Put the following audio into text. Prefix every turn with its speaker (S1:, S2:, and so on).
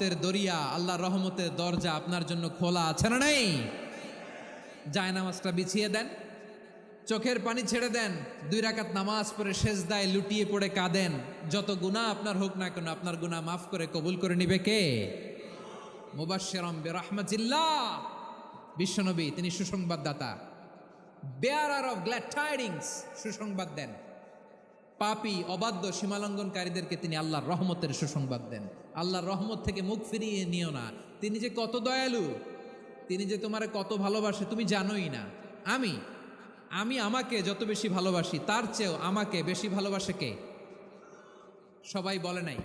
S1: দরিয়া, আল্লাহর রহমতের দরজা আপনার জন্য খোলা আছে না নাই? জায়নামাজটা বিছিয়ে দেন, চোখের পানি ছেড়ে দেন, 2 রাকাত নামাজ পড়ে সেজদায় লুটিয়ে পড়ে কাঁদেন। যত গুনাহ আপনার হোক না কেন, আপনার গুনাহ মাফ করে কবুল করে নিবে কে? মুবাশশিরাম বিরহমাতিল্লাহ, বিশ্বনবী তিনি সুসংবাদদাতা, বেয়ারার অফ গ্ল্যাড টাইডিংস, সুসংবাদ দেন। পাপী অবাধ্য সীমালঙ্ঘনকারীদেরকে তিনি আল্লাহর রহমতের সুসংবাদ দেন। আল্লাহর রহমত থেকে মুখ ফিরিয়ে নিও না। তিনি যে কত দয়ালু, তিনি যে তোমারে কত ভালোবাসে তুমি জানোই না। আমি আমাকে যত বেশি ভালোবাসি তার চেয়েও আমাকে বেশি ভালোবাসে কে? সবাই বলে নাই।